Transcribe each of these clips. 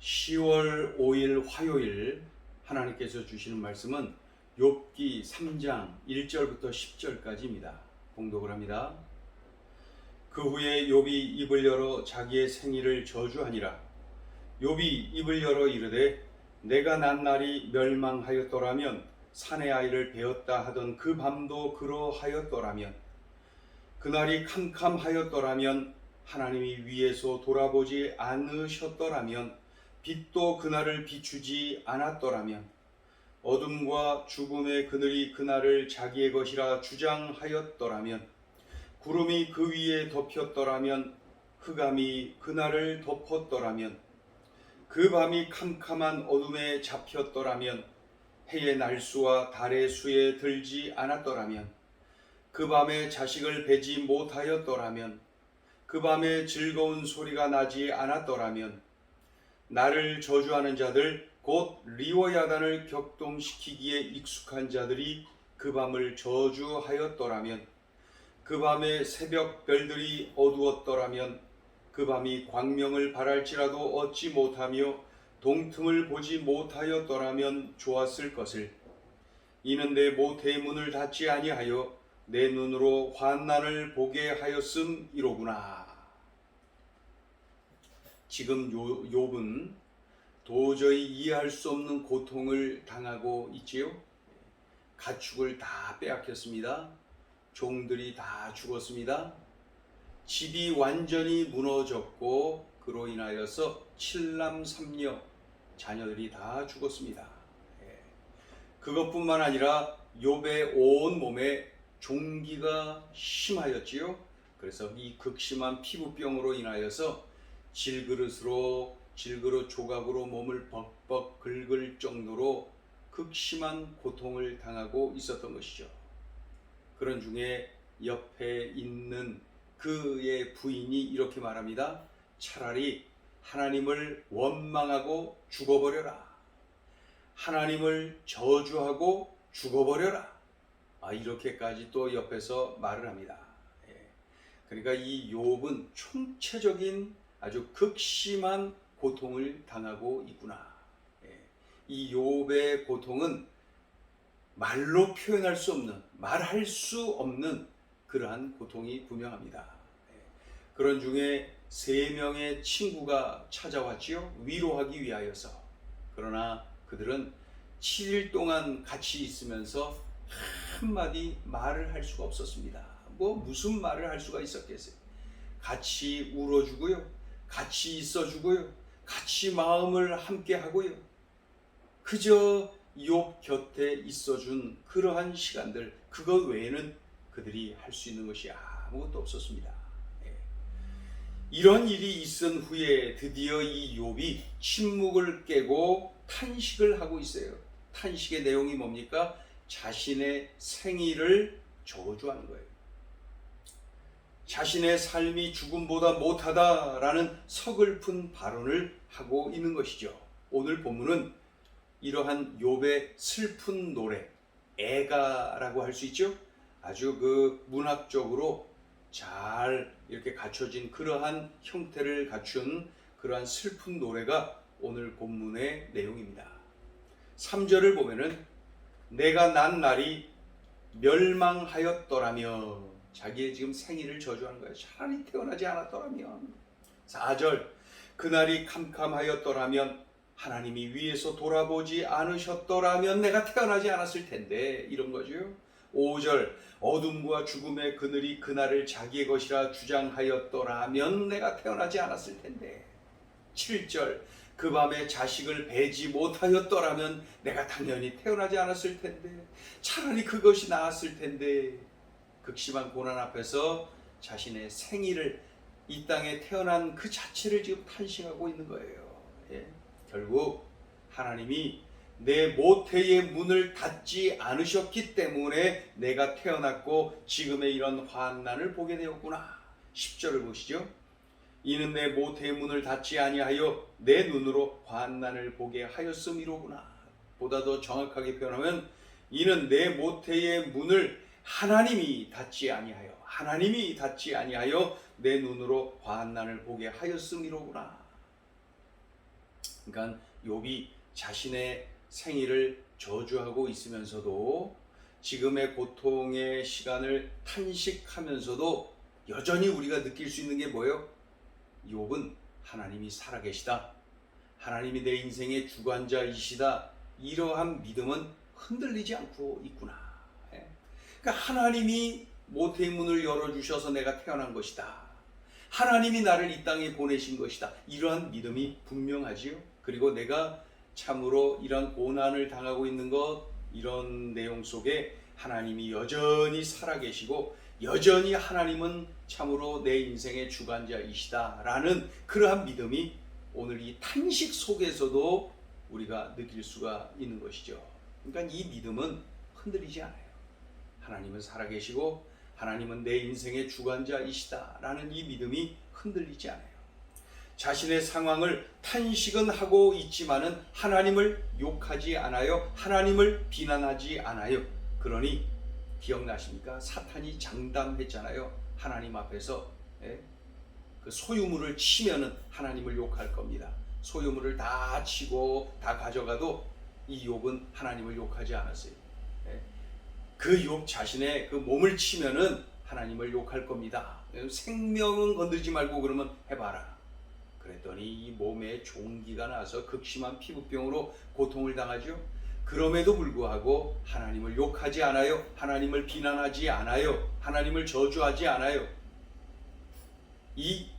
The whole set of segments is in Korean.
10월 5일 화요일 하나님께서 주시는 말씀은 욥기 3장 1절부터 10절까지입니다. 봉독을 합니다. 그 후에 욥이 입을 열어 자기의 생일을 저주하니라. 욥이 입을 열어 이르되 내가 난 날이 멸망하였더라면 사내 아이를 베었다 하던 그 밤도 그러하였더라면 그날이 캄캄하였더라면 하나님이 위에서 돌아보지 않으셨더라면 빛도 그날을 비추지 않았더라면 어둠과 죽음의 그늘이 그날을 자기의 것이라 주장하였더라면 구름이 그 위에 덮였더라면 흑암이 그날을 덮었더라면 그 밤이 캄캄한 어둠에 잡혔더라면 해의 날수와 달의 수에 들지 않았더라면 그 밤에 자식을 베지 못하였더라면 그 밤에 즐거운 소리가 나지 않았더라면 나를 저주하는 자들 곧 리워야단을 격동시키기에 익숙한 자들이 그 밤을 저주하였더라면 그 밤에 새벽 별들이 어두웠더라면 그 밤이 광명을 발할지라도 얻지 못하며 동틈을 보지 못하였더라면 좋았을 것을. 이는 내 모태의 문을 닫지 아니하여 내 눈으로 환난을 보게 하였음이로구나. 지금 욥은 도저히 이해할 수 없는 고통을 당하고 있지요. 가축을 다 빼앗겼습니다. 종들이 다 죽었습니다. 집이 완전히 무너졌고 그로 인하여서 7남 3녀 자녀들이 다 죽었습니다. 그것뿐만 아니라 욥의 온 몸에 종기가 심하였지요. 그래서 이 극심한 피부병으로 인하여서 질그릇 조각으로 몸을 벅벅 긁을 정도로 극심한 고통을 당하고 있었던 것이죠. 그런 중에 옆에 있는 그의 부인이 이렇게 말합니다. 차라리 하나님을 원망하고 죽어버려라. 하나님을 저주하고 죽어버려라. 이렇게까지 또 옆에서 말을 합니다. 그러니까 이 욥은 총체적인 아주 극심한 고통을 당하고 있구나. 이 욥의 고통은 말로 표현할 수 없는, 말할 수 없는 그러한 고통이 분명합니다. 그런 중에 3명의 친구가 찾아왔지요. 위로하기 위하여서. 그러나 그들은 7일 동안 같이 있으면서 한마디 말을 할 수가 없었습니다. 무슨 말을 할 수가 있었겠어요. 같이 울어주고요. 같이 있어주고요. 같이 마음을 함께 하고요. 그저 욥 곁에 있어준 그러한 시간들, 그것 외에는 그들이 할 수 있는 것이 아무것도 없었습니다. 이런 일이 있은 후에 드디어 이 욥이 침묵을 깨고 탄식을 하고 있어요. 탄식의 내용이 뭡니까? 자신의 생일을 저주하는 거예요. 자신의 삶이 죽음보다 못하다라는 서글픈 발언을 하고 있는 것이죠. 오늘 본문은 이러한 욥의 슬픈 노래, 애가라고 할 수 있죠. 아주 그 문학적으로 잘 이렇게 갖춰진 그러한 형태를 갖춘 그러한 슬픈 노래가 오늘 본문의 내용입니다. 3절을 보면은 내가 난 날이 멸망하였더라면, 자기의 지금 생일을 저주하는 거예요. 차라리 태어나지 않았더라면. 4절 그날이 캄캄하였더라면, 하나님이 위에서 돌아보지 않으셨더라면 내가 태어나지 않았을 텐데, 이런 거죠. 5절 어둠과 죽음의 그늘이 그날을 자기의 것이라 주장하였더라면 내가 태어나지 않았을 텐데. 7절 그 밤에 자식을 베지 못하였더라면 내가 당연히 태어나지 않았을 텐데, 차라리 그것이 나았을 텐데. 극심한 고난 앞에서 자신의 생일을, 이 땅에 태어난 그 자체를 지금 탄식하고 있는 거예요. 결국 하나님이 내 모태의 문을 닫지 않으셨기 때문에 내가 태어났고 지금의 이런 환난을 보게 되었구나. 10절을 보시죠. 이는 내 모태의 문을 닫지 아니하여 내 눈으로 환난을 보게 하였음이로구나. 보다 더 정확하게 표현하면 이는 내 모태의 문을 하나님이 닫지 아니하여 내 눈으로 환난을 보게 하였음이로구나. 그러니까 욥이 자신의 생일을 저주하고 있으면서도 지금의 고통의 시간을 탄식하면서도 여전히 우리가 느낄 수 있는 게 뭐예요? 욥은 하나님이 살아계시다, 하나님이 내 인생의 주관자이시다, 이러한 믿음은 흔들리지 않고 있구나. 그러니까 하나님이 모태의 문을 열어주셔서 내가 태어난 것이다, 하나님이 나를 이 땅에 보내신 것이다, 이러한 믿음이 분명하지요. 그리고 내가 참으로 이런 고난을 당하고 있는 것, 이런 내용 속에 하나님이 여전히 살아계시고 여전히 하나님은 참으로 내 인생의 주관자이시다라는 그러한 믿음이 오늘 이 탄식 속에서도 우리가 느낄 수가 있는 것이죠. 그러니까 이 믿음은 흔들리지 않아요. 하나님은 살아계시고 하나님은 내 인생의 주관자이시다라는 이 믿음이 흔들리지 않아요. 자신의 상황을 탄식은 하고 있지만은 하나님을 욕하지 않아요. 하나님을 비난하지 않아요. 그러니 기억나십니까? 사탄이 장담했잖아요. 하나님 앞에서 그 소유물을 치면은 하나님을 욕할 겁니다. 소유물을 다 치고 다 가져가도 이 욥은 하나님을 욕하지 않았어요. 그 욥 자신의 그 몸을 치면은 하나님을 욕할 겁니다. 생명은 건들지 말고 그러면 해봐라. 그랬더니 이 몸에 종기가 나서 극심한 피부병으로 고통을 당하죠. 그럼에도 불구하고 하나님을 욕하지 않아요. 하나님을 비난하지 않아요. 하나님을 저주하지 않아요. 이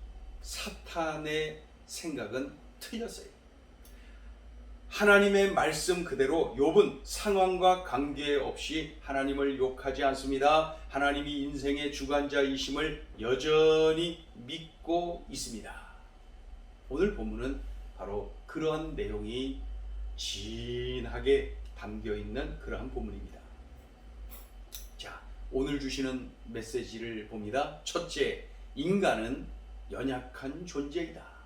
사탄의 생각은 틀렸어요. 하나님의 말씀 그대로 욥은 상황과 관계없이 하나님을 욕하지 않습니다. 하나님이 인생의 주관자이심을 여전히 믿고 있습니다. 오늘 본문은 바로 그러한 내용이 진하게 담겨있는 그러한 본문입니다. 자, 오늘 주시는 메시지를 봅니다. 첫째, 인간은 연약한 존재이다.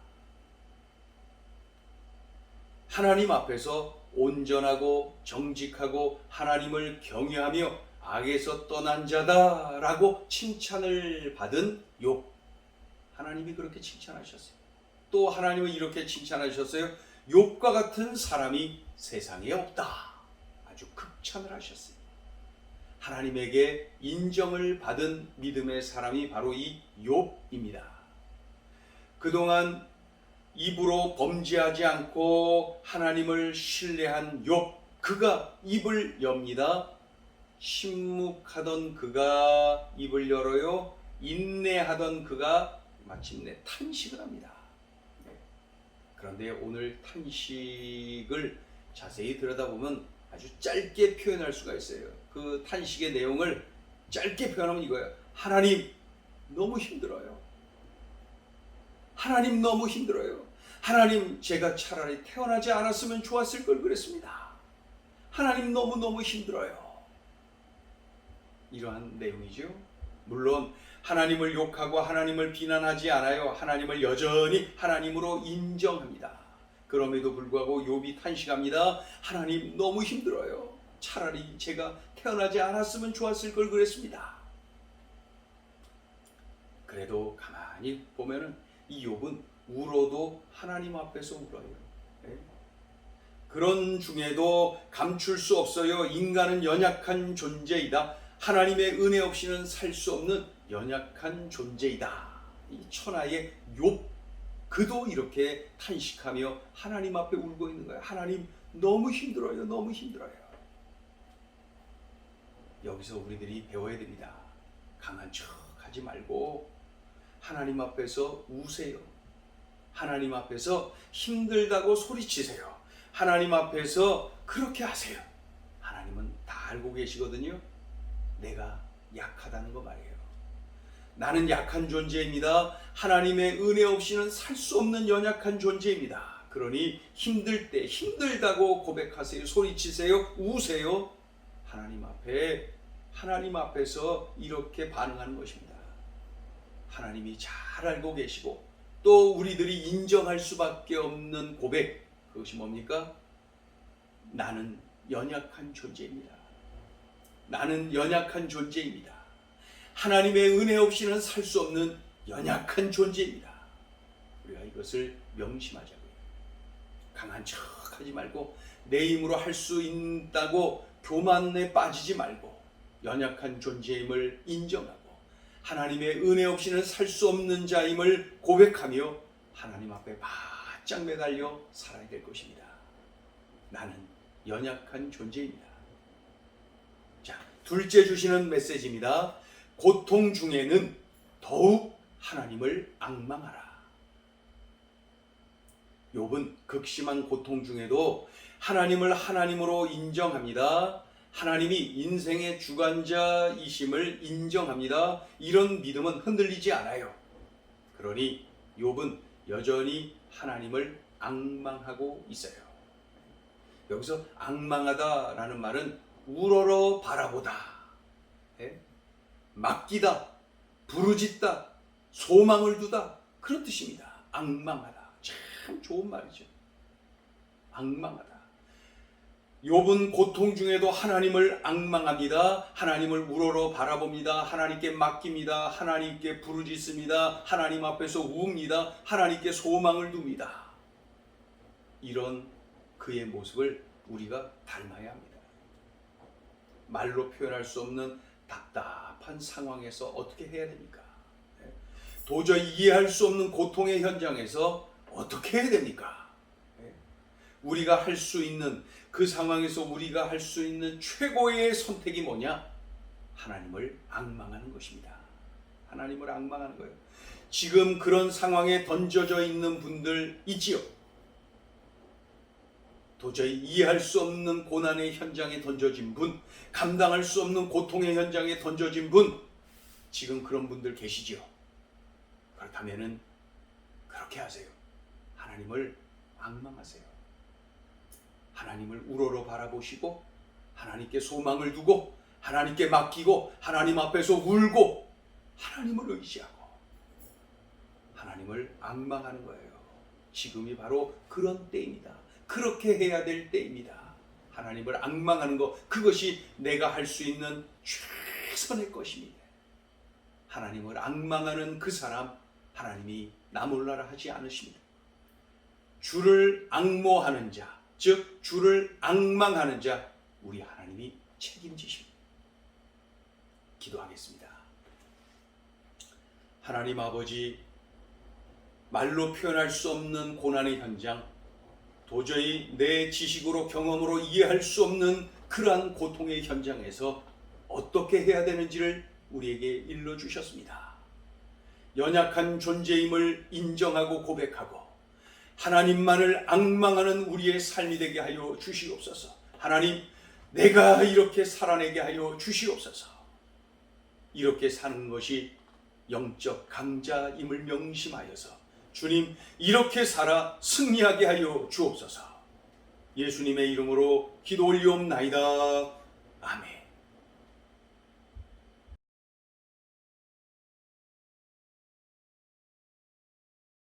하나님 앞에서 온전하고 정직하고 하나님을 경외하며 악에서 떠난 자다라고 칭찬을 받은 욥. 하나님이 그렇게 칭찬하셨어요. 또 하나님은 이렇게 칭찬하셨어요. 욥과 같은 사람이 세상에 없다. 아주 극찬을 하셨어요. 하나님에게 인정을 받은 믿음의 사람이 바로 이 욥입니다. 그동안 입으로 범죄하지 않고 하나님을 신뢰한 욥, 그가 입을 엽니다. 침묵하던 그가 입을 열어요. 인내하던 그가 마침내 탄식을 합니다. 그런데 오늘 탄식을 자세히 들여다보면 아주 짧게 표현할 수가 있어요. 그 탄식의 내용을 짧게 표현하면 이거예요. 하나님, 너무 힘들어요. 하나님, 너무 힘들어요. 하나님, 제가 차라리 태어나지 않았으면 좋았을 걸 그랬습니다. 하나님, 너무너무 힘들어요. 이러한 내용이죠. 물론 하나님을 욕하고 하나님을 비난하지 않아요. 하나님을 여전히 하나님으로 인정합니다. 그럼에도 불구하고 욥이 탄식합니다. 하나님, 너무 힘들어요. 차라리 제가 태어나지 않았으면 좋았을 걸 그랬습니다. 그래도 가만히 보면은 이 욥은 울어도 하나님 앞에서 울어요. 그런 중에도 감출 수 없어요. 인간은 연약한 존재이다. 하나님의 은혜 없이는 살 수 없는 연약한 존재이다. 이 천하의 욥, 그도 이렇게 탄식하며 하나님 앞에 울고 있는 거예요. 하나님, 너무 힘들어요. 너무 힘들어요. 여기서 우리들이 배워야 됩니다. 강한 척 하지 말고 하나님 앞에서 우세요. 하나님 앞에서 힘들다고 소리치세요. 하나님 앞에서 그렇게 하세요. 하나님은 다 알고 계시거든요. 내가 약하다는 거 말이에요. 나는 약한 존재입니다. 하나님의 은혜 없이는 살 수 없는 연약한 존재입니다. 그러니 힘들 때 힘들다고 고백하세요. 소리치세요. 우세요. 하나님 앞에서 이렇게 반응하는 것입니다. 하나님이 잘 알고 계시고 또 우리들이 인정할 수밖에 없는 고백, 그것이 뭡니까? 나는 연약한 존재입니다. 나는 연약한 존재입니다. 하나님의 은혜 없이는 살 수 없는 연약한 존재입니다. 우리가 이것을 명심하자고요. 강한 척 하지 말고 내 힘으로 할 수 있다고 교만에 빠지지 말고 연약한 존재임을 인정하고 하나님의 은혜 없이는 살 수 없는 자임을 고백하며 하나님 앞에 바짝 매달려 살아야 될 것입니다. 나는 연약한 존재입니다. 자, 둘째 주시는 메시지입니다. 고통 중에는 더욱 하나님을 앙망하라. 욥은 극심한 고통 중에도 하나님을 하나님으로 인정합니다. 하나님이 인생의 주관자이심을 인정합니다. 이런 믿음은 흔들리지 않아요. 그러니 욥은 여전히 하나님을 앙망하고 있어요. 여기서 앙망하다라는 말은 우러러 바라보다, 맡기다, 부르짖다, 소망을 두다, 그런 뜻입니다. 앙망하다. 참 좋은 말이죠. 앙망하다. 욥은 고통 중에도 하나님을 앙망합니다. 하나님을 우러러 바라봅니다. 하나님께 맡깁니다. 하나님께 부르짖습니다. 하나님 앞에서 웁니다. 하나님께 소망을 둡니다. 이런 그의 모습을 우리가 닮아야 합니다. 말로 표현할 수 없는 답답한 상황에서 어떻게 해야 됩니까? 도저히 이해할 수 없는 고통의 현장에서 어떻게 해야 됩니까? 우리가 할 수 있는 그 상황에서 우리가 할 수 있는 최고의 선택이 뭐냐? 하나님을 앙망하는 것입니다. 하나님을 앙망하는 거예요. 지금 그런 상황에 던져져 있는 분들 있지요? 도저히 이해할 수 없는 고난의 현장에 던져진 분, 감당할 수 없는 고통의 현장에 던져진 분, 지금 그런 분들 계시지요? 그렇다면은 그렇게 하세요. 하나님을 앙망하세요. 하나님을 우러러 바라보시고 하나님께 소망을 두고 하나님께 맡기고 하나님 앞에서 울고 하나님을 의지하고 하나님을 앙망하는 거예요. 지금이 바로 그런 때입니다. 그렇게 해야 될 때입니다. 하나님을 앙망하는 것, 그것이 내가 할 수 있는 최선의 것입니다. 하나님을 앙망하는 그 사람, 하나님이 나 몰라라 하지 않으십니다. 주를 앙모하는 자, 즉 주를 앙망하는 자, 우리 하나님이 책임지십니다. 기도하겠습니다. 하나님 아버지, 말로 표현할 수 없는 고난의 현장, 도저히 내 지식으로 경험으로 이해할 수 없는 그러한 고통의 현장에서 어떻게 해야 되는지를 우리에게 일러주셨습니다. 연약한 존재임을 인정하고 고백하고 하나님만을 앙망하는 우리의 삶이 되게 하여 주시옵소서. 하나님, 내가 이렇게 살아내게 하여 주시옵소서. 이렇게 사는 것이 영적 강자임을 명심하여서 주님, 이렇게 살아 승리하게 하여 주옵소서. 예수님의 이름으로 기도 올리옵나이다. 아멘.